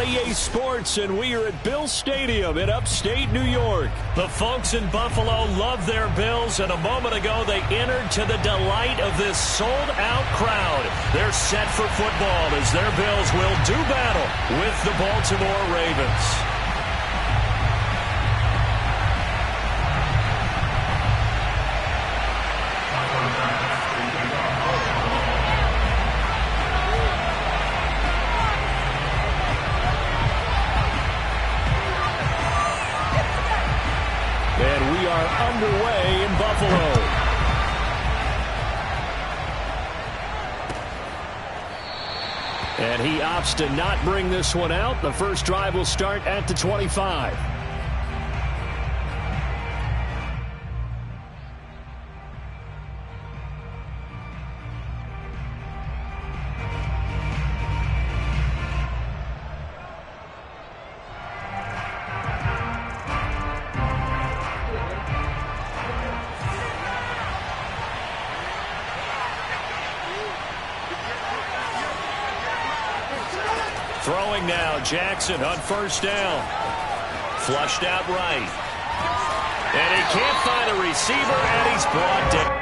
EA Sports, and we are at Bill Stadium in upstate New York. The folks in Buffalo love their Bills, and a moment ago they entered to the delight of this sold-out crowd. They're set for football as their Bills will do battle with the Baltimore Ravens. Underway in Buffalo. And he opts to not bring this one out. The first drive will start at the 25. Throwing now, Jackson on first down. Flushed out right. And he can't find a receiver, and he's brought down.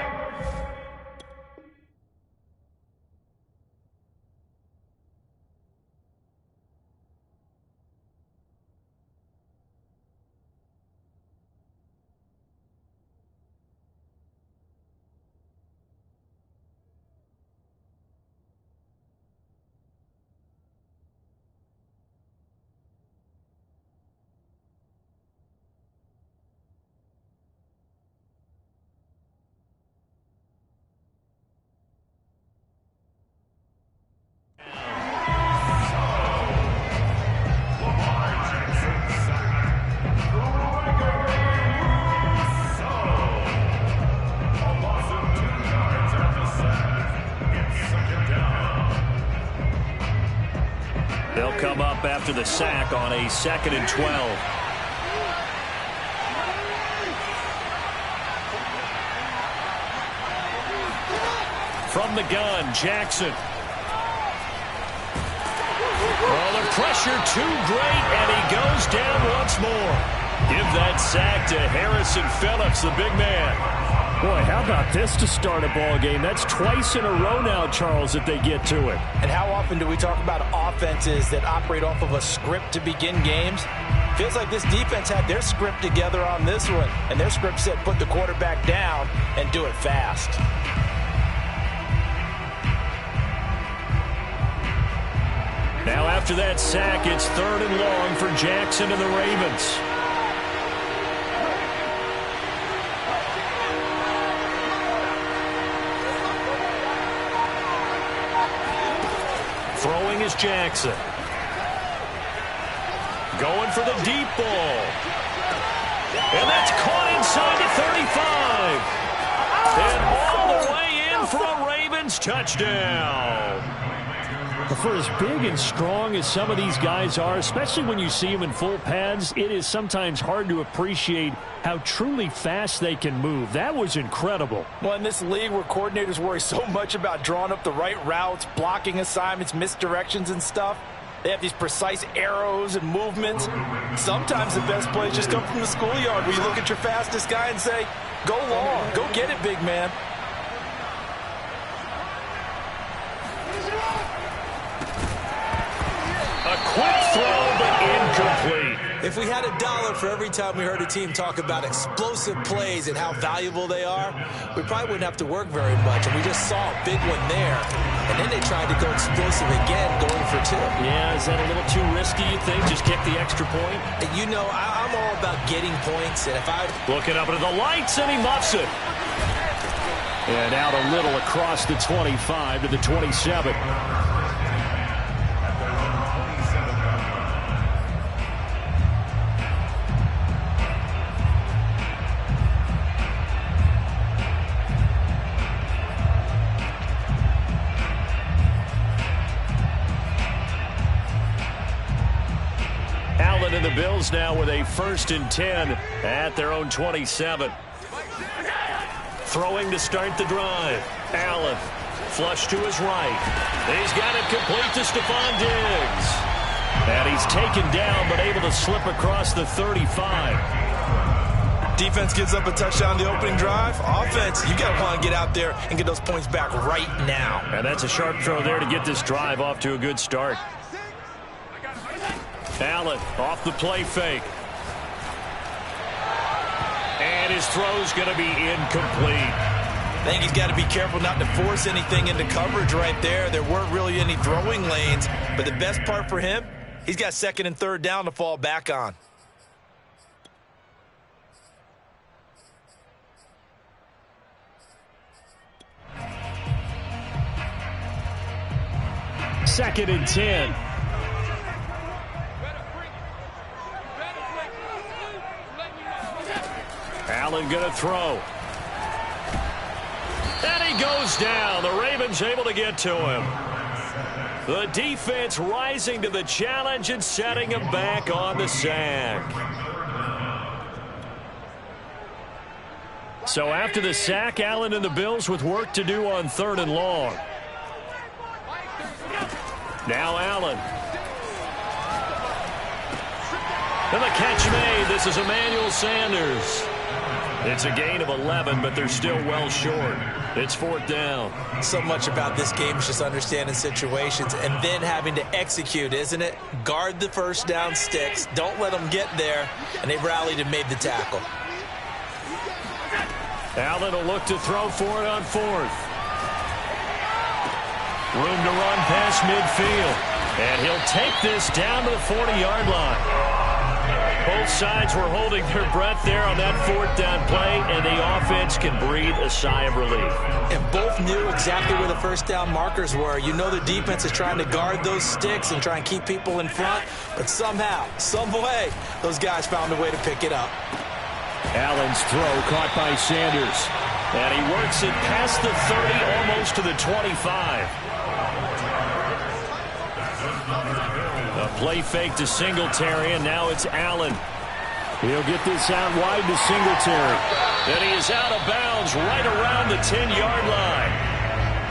They'll come up after the sack on a 2nd and 12. From the gun, Jackson. Oh, the pressure too great, and he goes down once more. Give that sack to Harrison Phillips, the big man. Boy, how about this to start a ball game? That's twice in a row now, Charles, that they get to it. And how often do we talk about offenses that operate off of a script to begin games? Feels like this defense had their script together on this one, and their script said put the quarterback down and do it fast. Now after that sack, it's 3rd and long for Jackson and the Ravens. Throwing is Jackson. Going for the deep ball. And that's caught inside the 35. And all the way in for a Ravens touchdown. For as big and strong as some of these guys are, especially when you see them in full pads, it is sometimes hard to appreciate how truly fast they can move. That was incredible. Well, in this league where coordinators worry so much about drawing up the right routes, blocking assignments, misdirections and stuff, they have these precise arrows and movements. Sometimes the best plays just come from the schoolyard where you look at your fastest guy and say, go long, go get it, big man. A quick throw, but incomplete. If we had $1 for every time we heard a team talk about explosive plays and how valuable they are, we probably wouldn't have to work very much. And we just saw a big one there. And then they tried to go explosive again, going for 2. Yeah, is that a little too risky, you think? Just kick the extra point? And you know, I'm all about getting points. And if I... Looking up into the lights, and he muffs it. And out a little across the 25 to the 27. And the Bills now with a 1st and 10 at their own 27. Throwing to start the drive. Allen, flush to his right. He's got it complete to Stephon Diggs. And he's taken down, but able to slip across the 35. Defense gives up a touchdown on the opening drive. Offense, you got to want to get out there and get those points back right now. And that's a sharp throw there to get this drive off to a good start. Allen off the play fake. And his throw's going to be incomplete. I think he's got to be careful not to force anything into coverage right there. There weren't really any throwing lanes, but the best part for him, he's got second and third down to fall back on. Second and 10. Allen going to throw. And he goes down. The Ravens able to get to him. The defense rising to the challenge and setting him back on the sack. So after the sack, Allen and the Bills with work to do on 3rd and long. Now Allen. And the catch made. This is Emmanuel Sanders. It's a gain of 11, but they're still well short. It's 4th down. So much about this game is just understanding situations and then having to execute, isn't it? Guard the first down sticks. Don't let them get there. And they rallied and made the tackle. Allen will look to throw for it on 4th. Room to run past midfield. And he'll take this down to the 40-yard line. Both sides were holding their breath there on that 4th down play, and the offense can breathe a sigh of relief. And both knew exactly where the first down markers were. You know the defense is trying to guard those sticks and try and keep people in front, but somehow, some way, those guys found a way to pick it up. Allen's throw caught by Sanders. And he works it past the 30, almost to the 25. A play fake to Singletary, and now it's Allen. He'll get this out wide to Singletary. And he is out of bounds right around the 10-yard line.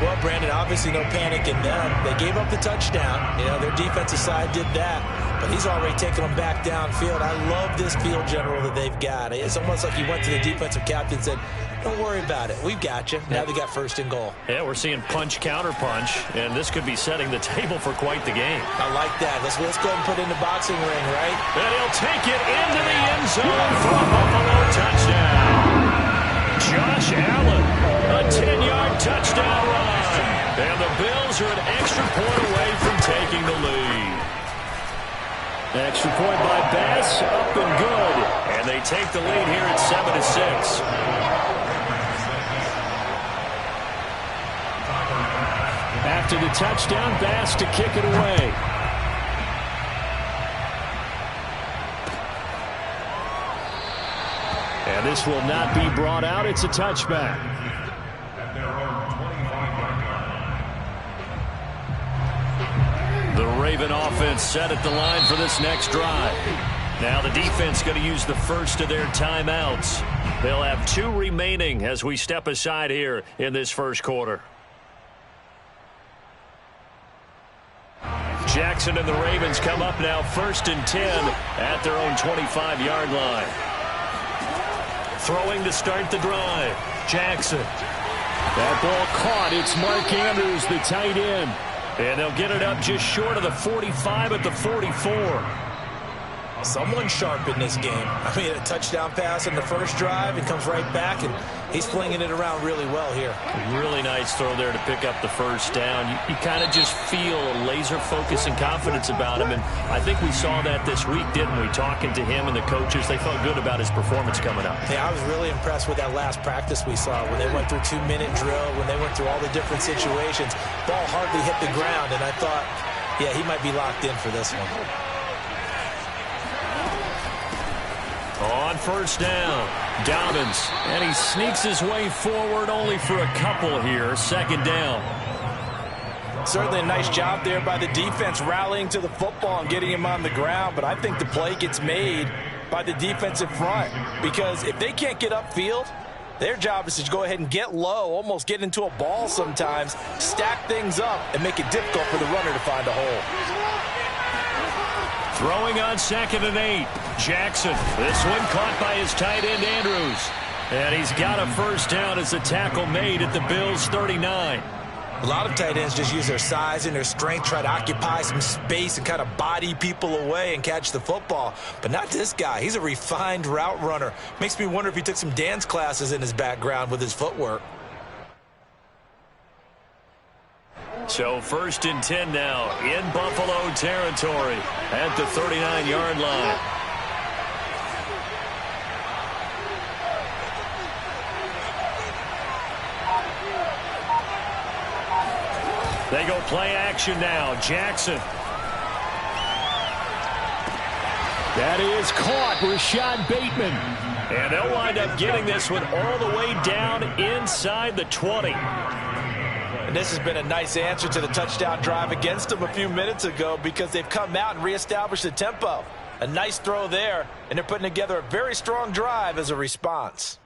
Well, Brandon, obviously no panic in them. They gave up the touchdown. You know, their defensive side did that. But he's already taken them back downfield. I love this field general that they've got. It's almost like he went to the defensive captain and said, don't worry about it. We've got you. Now they got 1st and goal. Yeah, we're seeing punch, counter punch, and this could be setting the table for quite the game. I like that. Let's go ahead and put it in the boxing ring, right? And he'll take it into the end zone for a Buffalo touchdown. Josh Allen, a 10-yard touchdown run. And the Bills are an extra point away from taking the lead. Extra point by Bass, up and good. And they take the lead here at 7-6. After the touchdown, Bass to kick it away. And this will not be brought out. It's a touchback. The Raven offense set at the line for this next drive. Now the defense going to use the first of their timeouts. They'll have 2 remaining as we step aside here in this first quarter. Jackson and the Ravens come up now 1st and 10 at their own 25-yard line. Throwing to start the drive. Jackson. That ball caught. It's Mark Andrews, the tight end. And they'll get it up just short of the 45 at the 44. Someone sharp in this game. I mean, a touchdown pass in the first drive. It comes right back, and he's flinging it around really well here. Really nice throw there to pick up the first down. You kind of just feel a laser focus and confidence about him, and I think we saw that this week, didn't we? Talking to him and the coaches, they felt good about his performance coming up. Yeah, I was really impressed with that last practice we saw when they went through 2-minute drill, when they went through all the different situations. Ball hardly hit the ground, and I thought, yeah, he might be locked in for this one. On first down, Dobbins, and he sneaks his way forward only for a couple here. 2nd down. Certainly a nice job there by the defense rallying to the football and getting him on the ground, but I think the play gets made by the defensive front because if they can't get upfield, Their job is to go ahead and get low, almost get into a ball sometimes, stack things up, and make it difficult for the runner to find a hole. Throwing on 2nd and 8. Jackson. This one caught by his tight end, Andrews. And he's got a first down as the tackle made at the Bills' 39. A lot of tight ends just use their size and their strength, try to occupy some space and kind of body people away and catch the football. But not this guy. He's a refined route runner. Makes me wonder if he took some dance classes in his background with his footwork. So 1st and 10 now in Buffalo territory at the 39-yard line. They go play action now. Jackson. That is caught. Rashad Bateman. And they'll wind up getting this one all the way down inside the 20. And this has been a nice answer to the touchdown drive against them a few minutes ago because they've come out and reestablished the tempo. A nice throw there, and they're putting together a very strong drive as a response.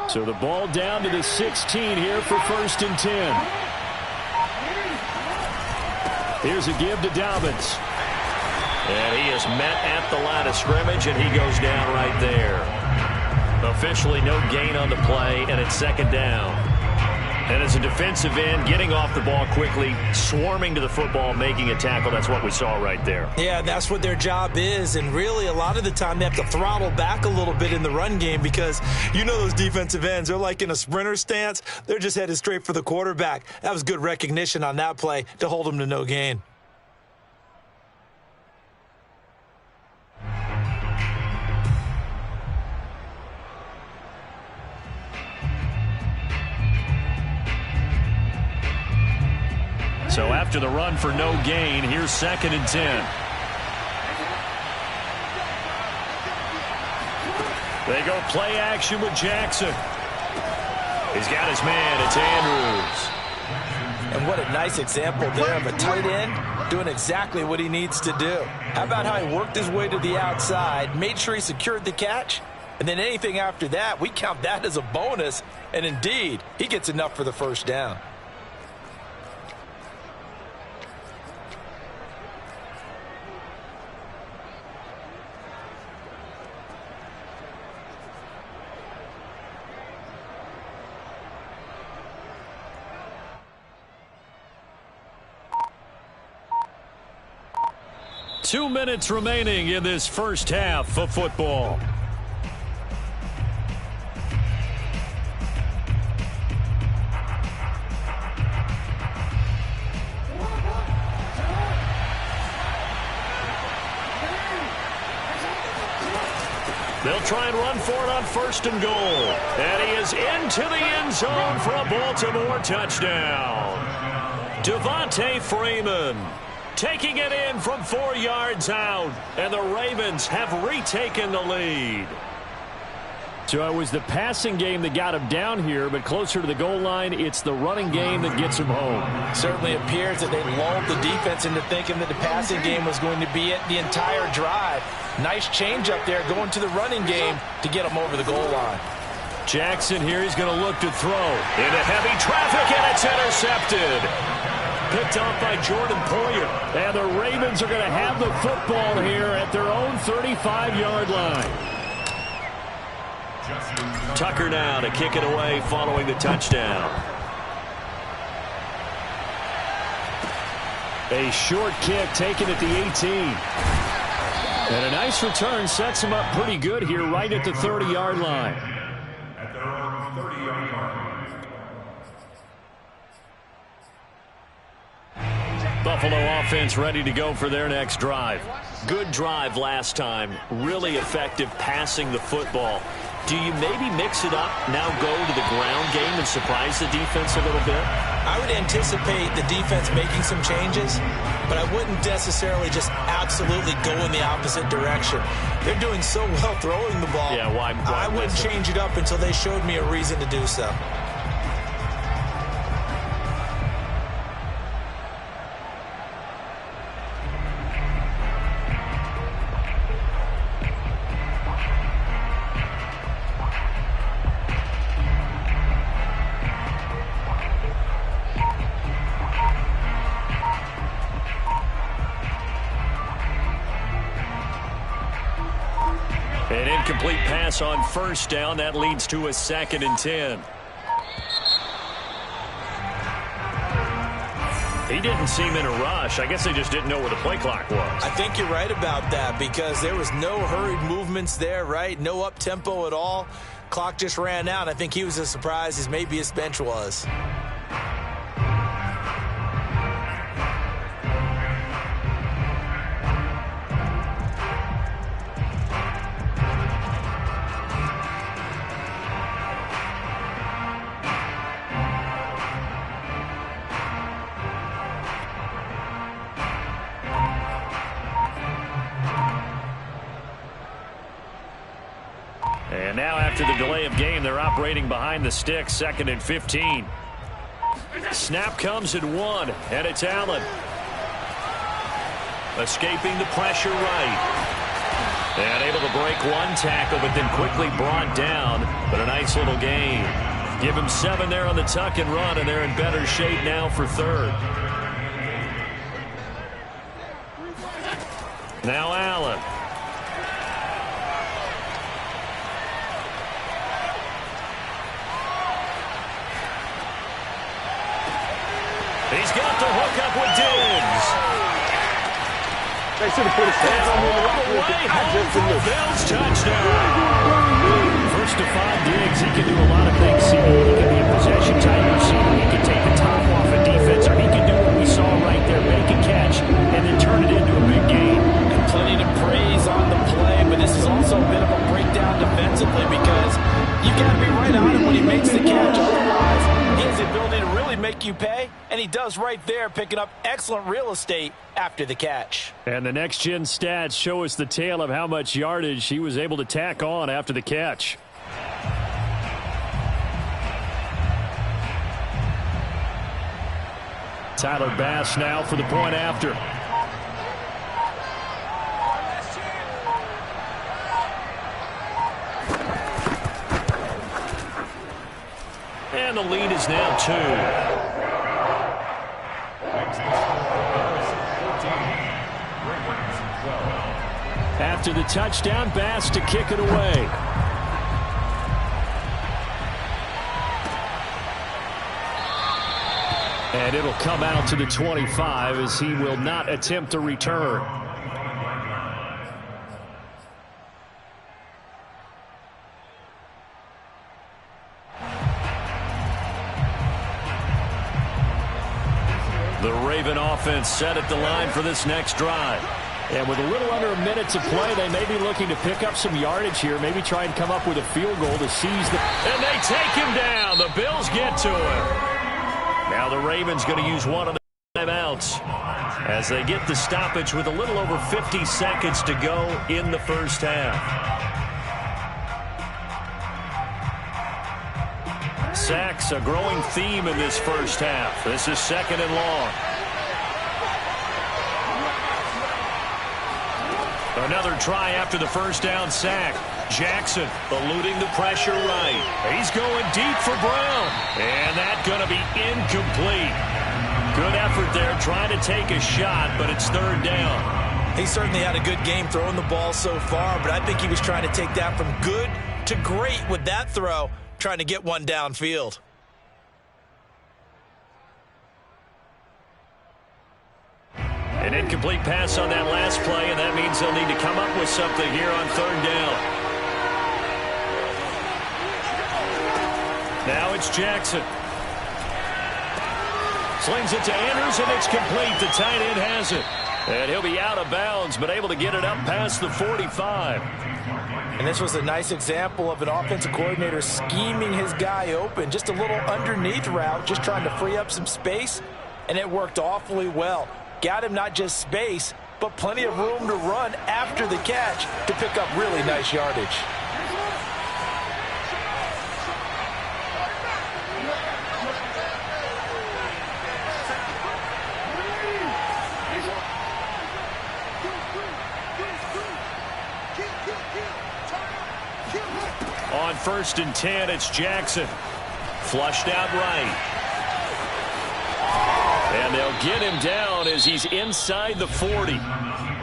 So the ball down to the 16 here for 1st and 10. Here's a give to Dobbins. And he is met at the line of scrimmage, and he goes down right there. Officially no gain on the play, and it's 2nd down. And as a defensive end, getting off the ball quickly, swarming to the football, making a tackle, that's what we saw right there. Yeah, that's what their job is, and really a lot of the time they have to throttle back a little bit in the run game because you know those defensive ends, they're like in a sprinter stance. They're just headed straight for the quarterback. That was good recognition on that play to hold them to no gain. So after the run for no gain, here's 2nd and 10. They go play action with Jackson. He's got his man. It's Andrews. And what a nice example there of a tight end doing exactly what he needs to do. How about how he worked his way to the outside, made sure he secured the catch, and then anything after that, we count that as a bonus. And indeed, he gets enough for the first down. Two minutes remaining in this first half of football. They'll try and run for it on 1st and goal. And he is into the end zone for a Baltimore touchdown. Devontae Freeman taking it in from 4 yards out. And the Ravens have retaken the lead. So it was the passing game that got him down here, but closer to the goal line, it's the running game that gets him home. Certainly appears that they lulled the defense into thinking that the passing game was going to be it the entire drive. Nice change up there going to the running game to get him over the goal line. Jackson here, he's going to look to throw. Into heavy traffic, and it's intercepted. Picked off by Jordan Poyer. And the Ravens are going to have the football here at their own 35-yard line. Tucker now to kick it away following the touchdown. A short kick taken at the 18. And a nice return sets him up pretty good here right at the 30-yard line. At their own 30-yard line. Buffalo offense ready to go for their next drive. Good drive last time. Really effective passing the football. Do you maybe mix it up, now go to the ground game and surprise the defense a little bit? I would anticipate the defense making some changes, but I wouldn't necessarily just absolutely go in the opposite direction. They're doing so well throwing the ball. Yeah, why I wouldn't change it up until they showed me a reason to do so. An incomplete pass on first down. That leads to a 2nd and 10. He didn't seem in a rush. I guess they just didn't know where the play clock was. I think you're right about that because there was no hurried movements there, right? No up-tempo at all. Clock just ran out. I think he was as surprised as maybe his bench was. And now after the delay of game, they're operating behind the sticks, 2nd and 15. Snap comes at 1, and it's Allen. Escaping the pressure right. And able to break one tackle, but then quickly brought down. But a nice little gain. Give him 7 there on the tuck and run, and they're in better shape now for 3rd. Now Allen. He's got the hook up with Diggs. They should have put a stand on him. Way home for the Bills touchdown. First to 5, Diggs. He can do a lot of things. He can be a possession type receiver. He can take the top off a defense, or he can do what we saw right there, make a catch, and then turn it into a big game. And plenty to praise on the play, but this is also a bit of a breakdown defensively because you've got to be right on him when he makes the catch. Otherwise, he has the ability to really make you pay, and he does right there, picking up excellent real estate after the catch. And the next-gen stats show us the tale of how much yardage he was able to tack on after the catch. Tyler Bass now for the point after. And the lead is now 2. After the touchdown, Bass to kick it away. And it'll come out to the 25 as he will not attempt a return. The Raven offense set at the line for this next drive. And with a little under a minute to play, they may be looking to pick up some yardage here, maybe try and come up with a field goal to seize the... And they take him down. The Bills get to him. Now the Ravens going to use one of the timeouts as they get the stoppage with a little over 50 seconds to go in the first half. Sacks, a growing theme in this first half. This is 2nd and long. Another try after the first down sack. Jackson eluding the pressure right. He's going deep for Brown. And that's going to be incomplete. Good effort there trying to take a shot, but it's 3rd down. He certainly had a good game throwing the ball so far, but I think he was trying to take that from good to great with that throw, trying to get one downfield. An incomplete pass on that last play, and that means they'll need to come up with something here on 3rd down. Now it's Jackson. Slings it to Andrews, and it's complete. The tight end has it. And he'll be out of bounds, but able to get it up past the 45. And this was a nice example of an offensive coordinator scheming his guy open. Just a little underneath route, just trying to free up some space, and it worked awfully well. Got him not just space, but plenty of room to run after the catch to pick up really nice yardage. On 1st and 10, it's Jackson. Flushed out right. And they'll get him down as he's inside the 40.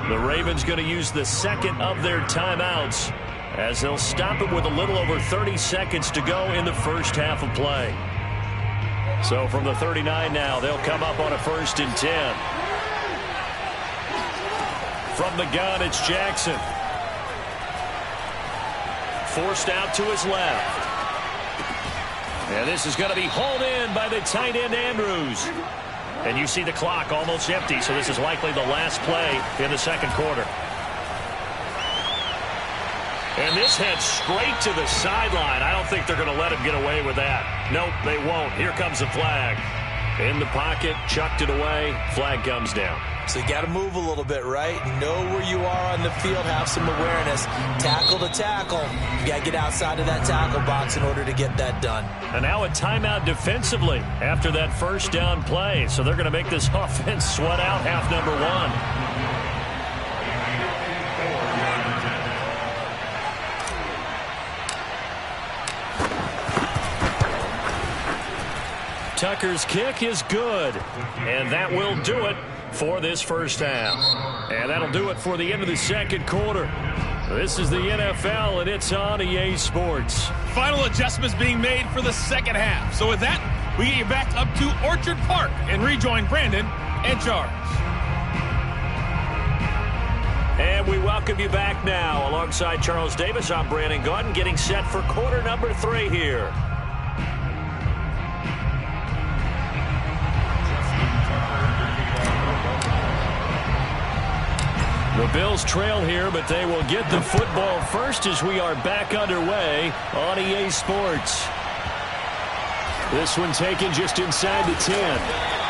The Ravens going to use the second of their timeouts as they'll stop it with a little over 30 seconds to go in the first half of play. So from the 39 now, they'll come up on a 1st and 10. From the gun, it's Jackson. Forced out to his left. And this is going to be hauled in by the tight end Andrews. And you see the clock almost empty, so this is likely the last play in the second quarter. And this heads straight to the sideline. I don't think they're going to let him get away with that. Nope, they won't. Here comes the flag. In the pocket, chucked it away. Flag comes down. So you got to move a little bit, right? Know where you are on the field, have some awareness. Tackle to tackle. You got to get outside of that tackle box in order to get that done. And now a timeout defensively after that first down play. So they're going to make this offense sweat out half number one. Tucker's kick is good. And that will do it for this first half. And that'll do it for the end of the second quarter. This is the NFL, and it's on EA Sports. Final adjustments being made for the second half. So with that, we get you back up to Orchard Park and rejoin Brandon and Charles. And we welcome you back now. Alongside Charles Davis, I'm Brandon Gaudin, getting set for quarter number 3 here. The Bills trail here, but they will get the football first as we are back underway on EA Sports. This one taken just inside the 10.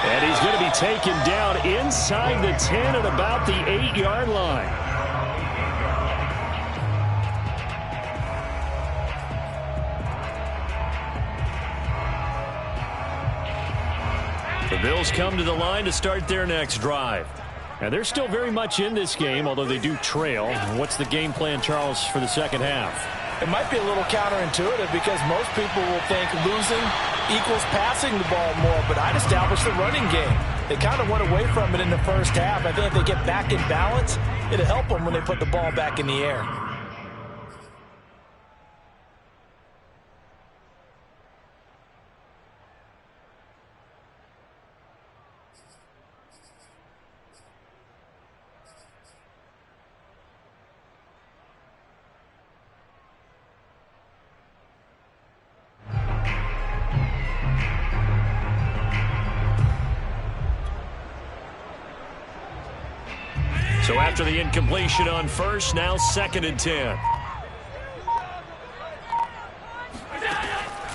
And he's going to be taken down inside the 10 at about the 8-yard line. The Bills come to the line to start their next drive. And they're still very much in this game, although they do trail. What's the game plan, Charles, for the second half? It might be a little counterintuitive because most people will think losing equals passing the ball more, but I'd establish the running game. They kind of went away from it in the first half. I think if they get back in balance, it'll help them when they put the ball back in the air. So after the incompletion on first, now 2nd and 10.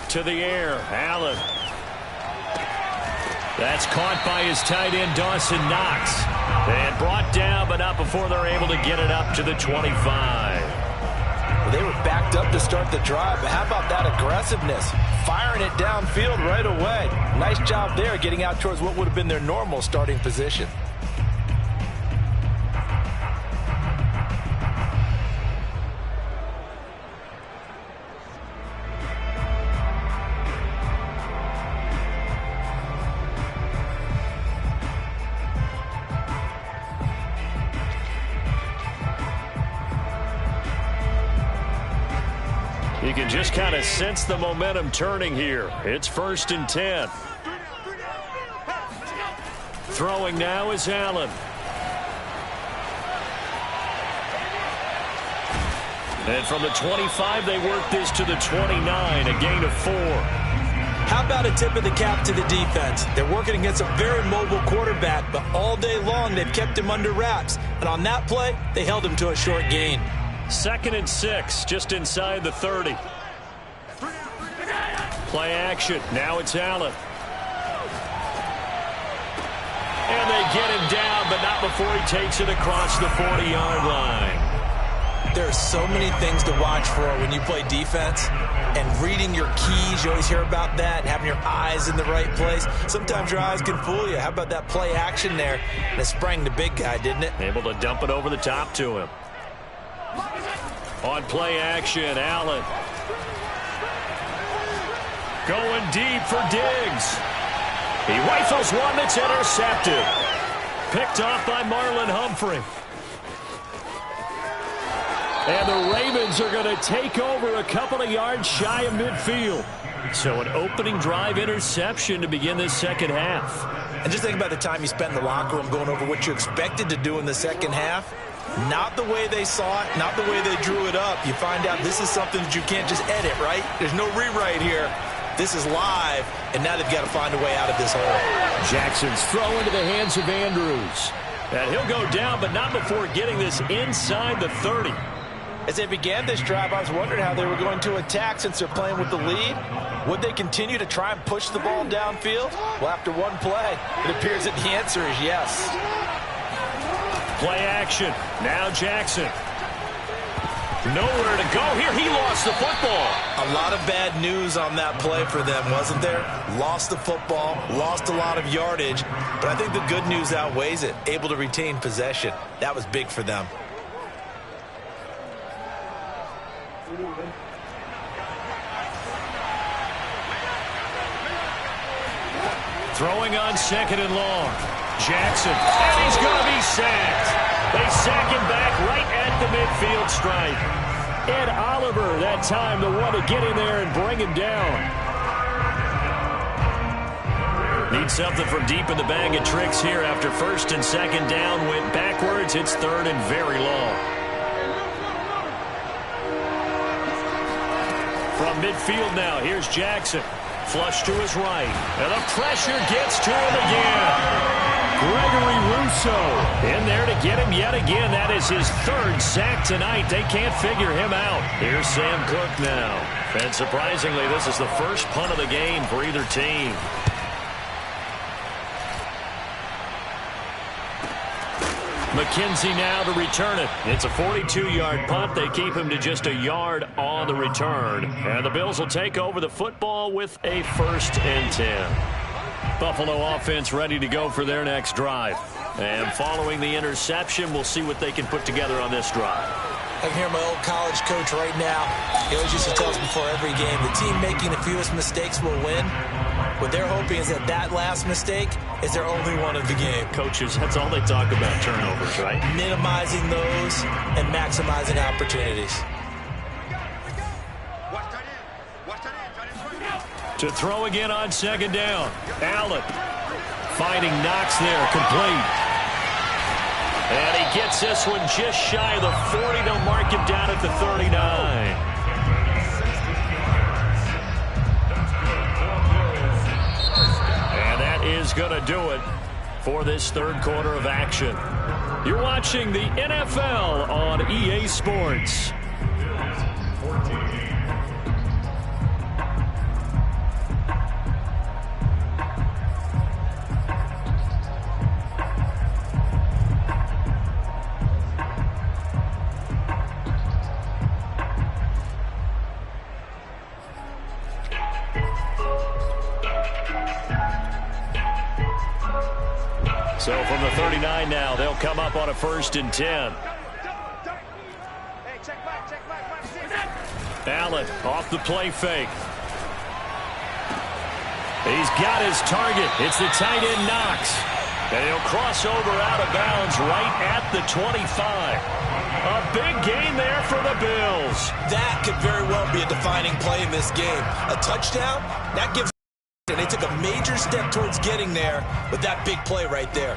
To the air, Allen. That's caught by his tight end, Dawson Knox. And brought down, but not before they're able to get it up to the 25. Well, they were backed up to start the drive, but how about that aggressiveness? Firing it downfield right away. Nice job there, getting out towards what would have been their normal starting position. You can just kind of sense the momentum turning here. It's 1st and 10. Throwing now is Allen. And from the 25, they work this to the 29, a gain of 4. How about a tip of the cap to the defense? They're working against a very mobile quarterback, but all day long they've kept him under wraps. And on that play, they held him to a short gain. 2nd and 6, just inside the 30. Play action. Now it's Allen. And they get him down, but not before he takes it across the 40-yard line. There are so many things to watch for when you play defense. And reading your keys, you always hear about that, having your eyes in the right place. Sometimes your eyes can fool you. How about that play action there? And it sprang the big guy, didn't it? Able to dump it over the top to him. On play action, Allen. Going deep for Diggs. He rifles one that's intercepted. Picked off by Marlon Humphrey. And the Ravens are going to take over a couple of yards shy of midfield. So an opening drive interception to begin this second half. And just think about the time you spent in the locker room going over what you expected to do in the second half. Not the way they saw it, not the way they drew it up. You find out this is something that you can't just edit, right? There's no rewrite here. This is live, and now they've got to find a way out of this hole. Jackson's throw into the hands of Andrews. And he'll go down, but not before getting this inside the 30. As they began this drive, I was wondering how they were going to attack since they're playing with the lead. Would they continue to try and push the ball downfield? Well, after one play, it appears that the answer is yes. Play action. Now Jackson. Nowhere to go here. He lost the football. A lot of bad news on that play for them, wasn't there? Lost the football, lost a lot of yardage, but I think the good news outweighs it. Able to retain possession. That was big for them. Throwing on 2nd and long. Jackson, and he's going to be sacked. They sack him back right at the midfield stripe. Ed Oliver, that time, the one to get in there and bring him down. Need something from deep in the bag of tricks here after 1st and 2nd down. Went backwards. It's 3rd and very long. From midfield now, here's Jackson. Flush to his right. And the pressure gets to him again. Gregory Rousseau in there to get him yet again. That is his 3rd sack tonight. They can't figure him out. Here's Sam Cook now. And surprisingly, this is the first punt of the game for either team. McKenzie now to return it. It's a 42-yard punt. They keep him to just a yard on the return. And the Bills will take over the football with a 1st and 10. Buffalo offense ready to go for their next drive. And following the interception, we'll see what they can put together on this drive. I can hear my old college coach right now. He always used to tell us before every game, the team making the fewest mistakes will win. What they're hoping is that last mistake is their only one of the game. Coaches, that's all they talk about, turnovers, right? Minimizing those and maximizing opportunities. To throw again on 2nd down. Allen finding Knox there, complete. And he gets this one just shy of the 40. They'll mark him down at the 39. And that is going to do it for this 3rd quarter of action. You're watching the NFL on EA Sports. So from the 39 now, they'll come up on a 1st and 10. Allen off the play fake. He's got his target. It's the tight end Knox. And he'll cross over out of bounds right at the 25. A big gain there for the Bills. That could very well be a defining play in this game. A touchdown, that gives. And they took a major step towards getting there with that big play right there.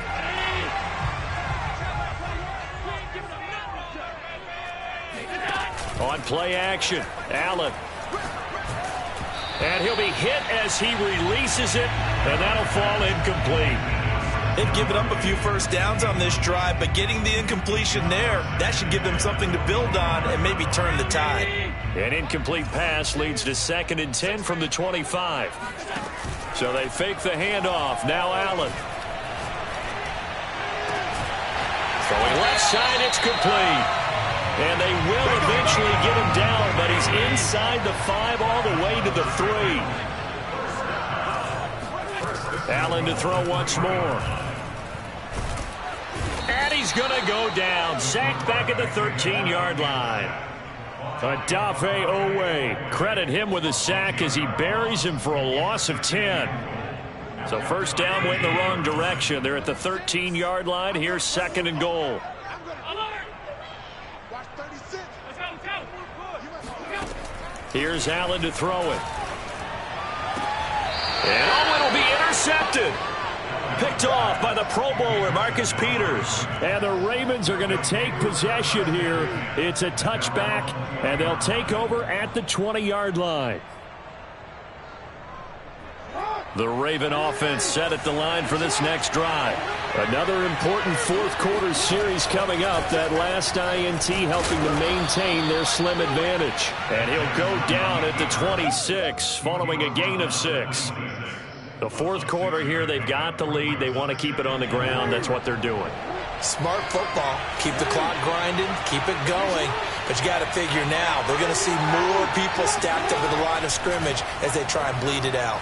On play action, Allen. And he'll be hit as he releases it, and that'll fall incomplete. They've given up a few first downs on this drive, but getting the incompletion there, that should give them something to build on and maybe turn the tide. An incomplete pass leads to 2nd and 10 from the 25. So they fake the handoff. Now Allen. Throwing left side, it's complete. And they will eventually get him down, but he's inside the 5 all the way to the 3. Allen to throw once more. And he's going to go down. Sacked back at the 13-yard line. Adafe Owe. Credit him with a sack as he buries him for a loss of 10. So first down went in the wrong direction. They're at the 13-yard line. Here's 2nd and goal. Here's Allen to throw it. And it'll be intercepted. Picked off by the Pro Bowler, Marcus Peters. And the Ravens are going to take possession here. It's a touchback, and they'll take over at the 20-yard line. The Raven offense set at the line for this next drive. Another important fourth-quarter series coming up. That last INT helping to maintain their slim advantage. And he'll go down at the 26 following a gain of 6. The fourth quarter here, they've got the lead. They want to keep it on the ground. That's what they're doing. Smart football. Keep the clock grinding. Keep it going. But you got to figure now, they're going to see more people stacked up at the line of scrimmage as they try and bleed it out.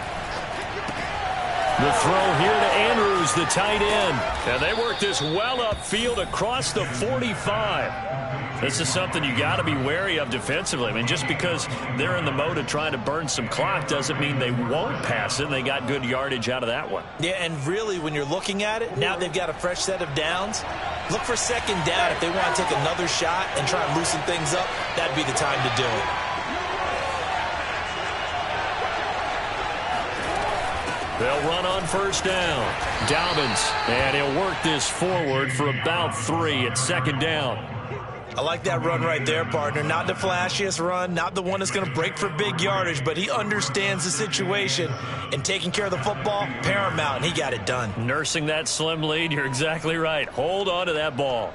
The throw here to Andrews, the tight end. And they work this well upfield across the 45. This is something you got to be wary of defensively. I mean, just because they're in the mode of trying to burn some clock doesn't mean they won't pass it. They got good yardage out of that one. Yeah, and really, when you're looking at it, now they've got a fresh set of downs. Look for 2nd down. If they want to take another shot and try and loosen things up, that'd be the time to do it. They'll run on first down. Dobbins, and he'll work this forward for about 3 at 2nd down. I like that run right there, partner. Not the flashiest run, not the one that's going to break for big yardage, but he understands the situation, and taking care of the football, paramount, and he got it done. Nursing that slim lead, you're exactly right. Hold on to that ball.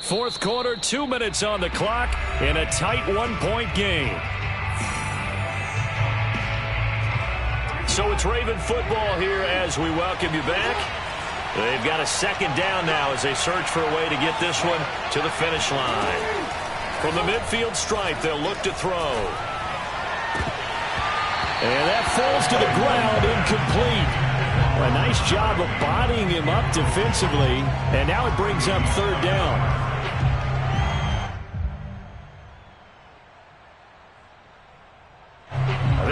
Fourth quarter, 2 minutes on the clock in a tight 1-point game. So it's Raven football here as we welcome you back. They've got a 2nd down now as they search for a way to get this one to the finish line. From the midfield stripe, they'll look to throw. And that falls to the ground, incomplete. A nice job of bodying him up defensively, and now it brings up 3rd down.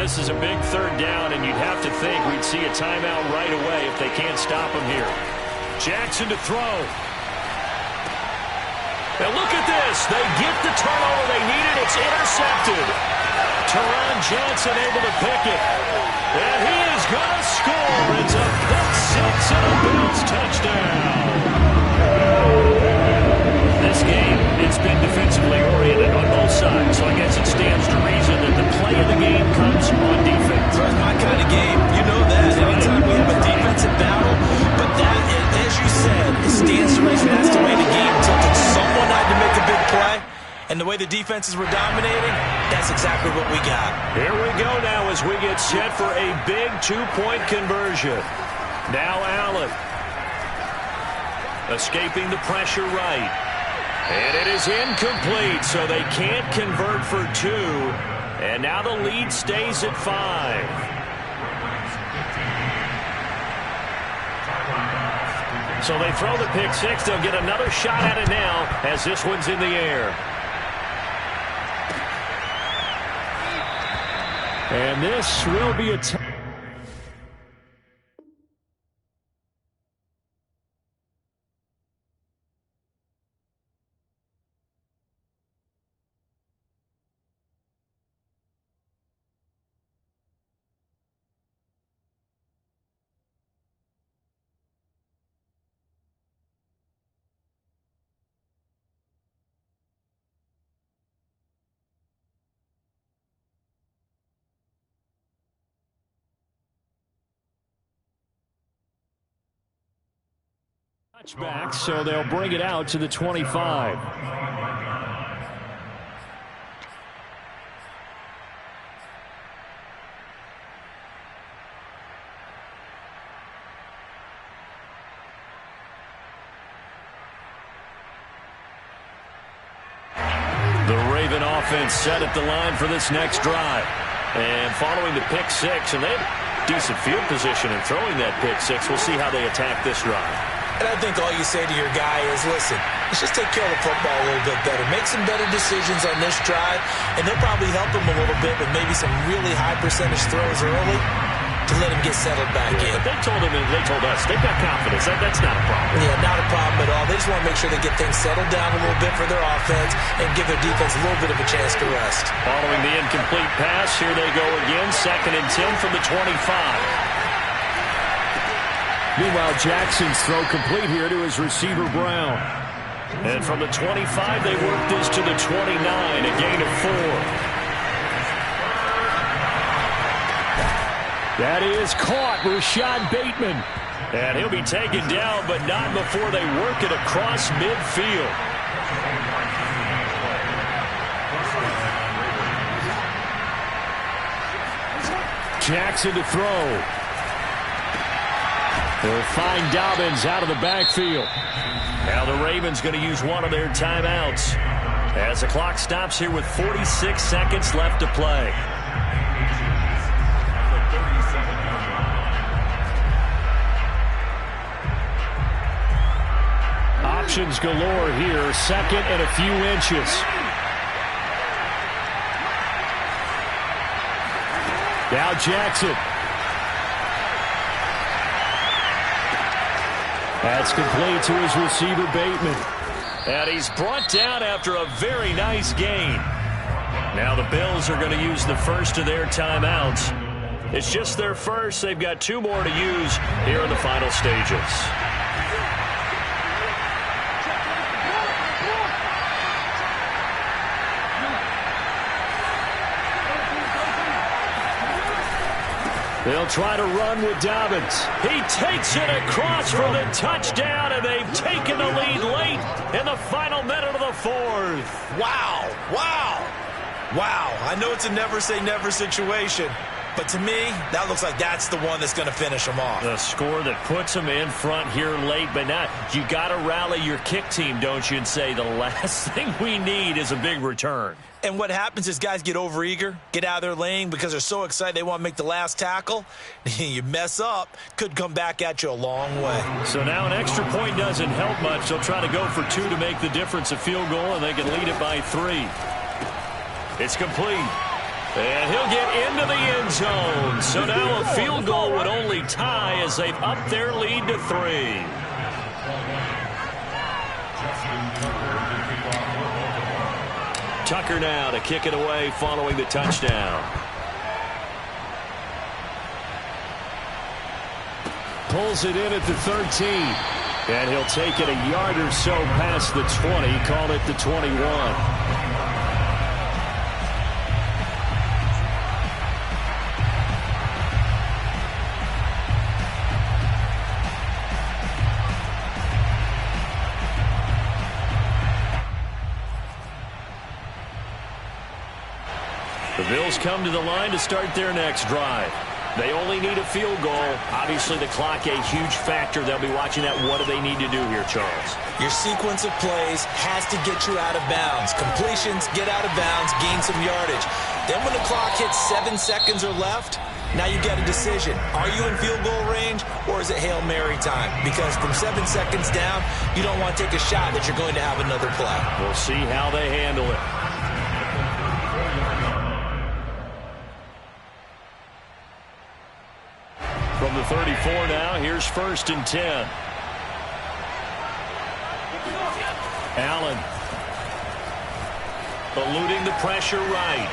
This is a big 3rd down, and you'd have to think we'd see a timeout right away if they can't stop him here. Jackson to throw. And look at this. They get the turnover they needed. It's intercepted. Teron Johnson able to pick it. And he is going to score. It's a pick 6 and a Bills touchdown. This game, it's been defensively oriented on both sides, so I guess it stands to reason that the play of the game comes on defense. That's my kind of game. You know that. Anytime we have a defensive battle, but that, as you said, it stands to reason that's the way the game tilted. Someone had to make a big play, and the way the defenses were dominating, that's exactly what we got. Here we go now as we get set for a big 2-point conversion. Now Allen. Escaping the pressure right. And it is incomplete, so they can't convert for 2. And now the lead stays at 5. So they throw the pick 6. They'll get another shot at it now as this one's in the air. And this will be a Back, so they'll bring it out to the 25. The Raven offense set at the line for this next drive. And following the pick six, and they have decent field position in throwing that pick six. We'll see how they attack this drive. And I think all you say to your guy is, listen, let's just take care of the football a little bit better. Make some better decisions on this drive, and they'll probably help him a little bit with maybe some really high percentage throws early to let him get settled back in. But they told us, they've got confidence. That's not a problem. Yeah, not a problem at all. They just want to make sure they get things settled down a little bit for their offense and give their defense a little bit of a chance to rest. Following the incomplete pass, here they go again, 2nd and 10 from the 25. Meanwhile, Jackson's throw complete here to his receiver, Brown. And from the 25, they work this to the 29, a gain of 4. That is caught, Rashad Bateman. And he'll be taken down, but not before they work it across midfield. Jackson to throw. They'll find Dobbins out of the backfield. Now the Ravens going to use one of their timeouts as the clock stops here with 46 seconds left to play. Options galore here, 2nd and a few inches. Now Jackson. That's complete to his receiver, Bateman. And he's brought down after a very nice gain. Now the Bills are going to use the first of their timeouts. It's just their first. They've got 2 more to use here in the final stages. They'll try to run with Dobbins. He takes it across for the touchdown, and they've taken the lead late in the final minute of the 4th. Wow. Wow. Wow. I know it's a never-say-never situation, but to me, that looks like that's the one that's going to finish them off. The score that puts them in front here late, but now you got to rally your kick team, don't you, and say the last thing we need is a big return. And what happens is guys get overeager, get out of their lane because they're so excited they want to make the last tackle. You mess up, could come back at you a long way. So now an extra point doesn't help much. They'll try to go for 2 to make the difference, a field goal, and they can lead it by 3. It's complete. And he'll get into the end zone. So now a field goal would only tie as they've upped their lead to 3. Tucker now to kick it away following the touchdown. Pulls it in at the 13. And he'll take it a yard or so past the 20. Call it the 21. The Bills come to the line to start their next drive. They only need a field goal. Obviously, the clock a huge factor. They'll be watching that. What do they need to do here, Charles? Your sequence of plays has to get you out of bounds. Completions, get out of bounds, gain some yardage. Then when the clock hits 7 seconds or left, now you get a decision. Are you in field goal range, or is it Hail Mary time? Because from 7 seconds down, you don't want to take a shot that you're going to have another play. We'll see how they handle it. From the 34 now, here's 1st and 10. Allen eluding the pressure right.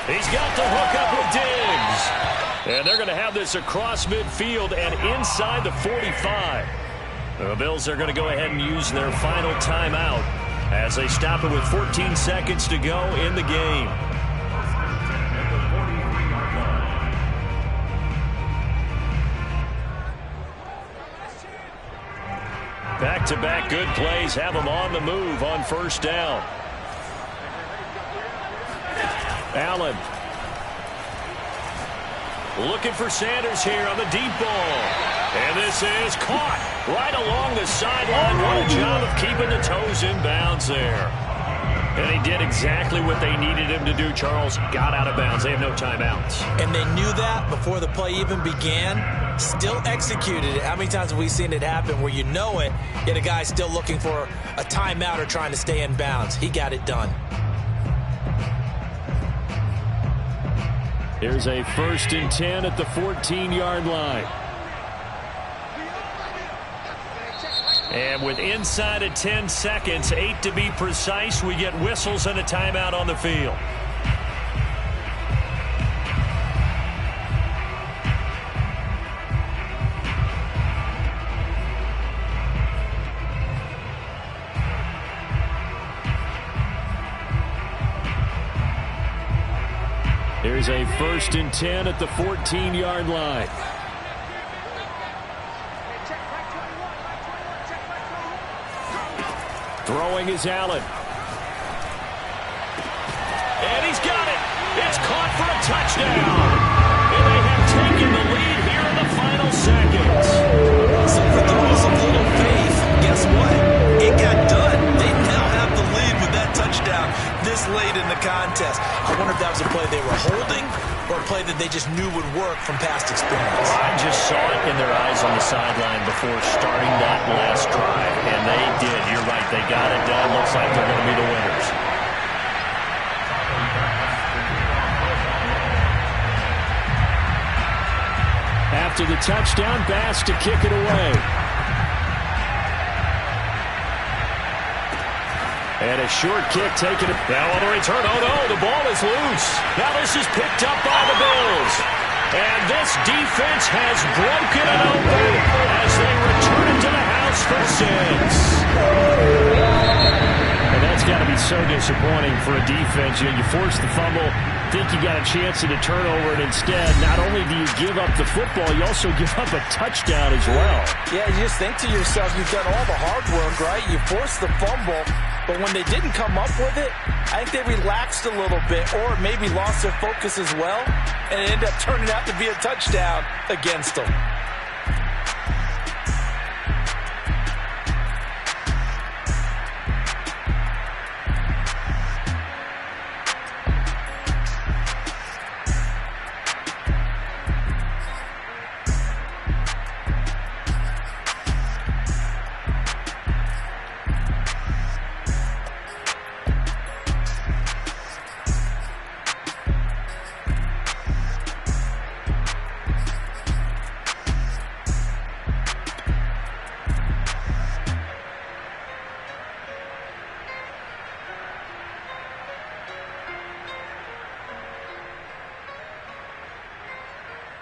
He's got the hook up with Diggs. And they're going to have this across midfield and inside the 45. The Bills are going to go ahead and use their final timeout as they stop it with 14 seconds to go in the game. Back-to-back good plays have them on the move on first down. Allen. Looking for Sanders here on the deep ball. And this is caught right along the sideline. What a job of keeping the toes in bounds there. And he did exactly what they needed him to do, Charles. Got out of bounds. They have no timeouts. And they knew that before the play even began. Still executed it. How many times have we seen it happen where you know it, yet a guy still looking for a timeout or trying to stay in bounds? He got it done. Here's a 1st and 10 at the 14-yard line. And with inside of 10 seconds, 8 to be precise, we get whistles and a timeout on the field. Here's a 1st and 10 at the 14-yard line. Throwing is Allen. And he's got it. It's caught for a touchdown. And they have taken the lead here in the final seconds. So for those of little faith, guess what? It got done. They now have the lead with that touchdown this late in the contest. I wonder if that was a play they were holding or a play that they just knew would work from past experience. I just saw it in their eyes on the sideline before starting that last drive, and they did. You're right. They got it done. Looks like they're going to be the winners. After the touchdown, Bass to kick it away. And a short kick taken. Now on the return. Oh, no, the ball is loose. Now this is picked up by the Bills. And this defense has broken it open as they return it to the house for 6. And that's got to be so disappointing for a defense. You force the fumble, think you got a chance at a turnover, and instead, not only do you give up the football, you also give up a touchdown as well. Yeah, you just think to yourself, you've done all the hard work, right? You forced the fumble, but when they didn't come up with it, I think they relaxed a little bit or maybe lost their focus as well, and it ended up turning out to be a touchdown against them.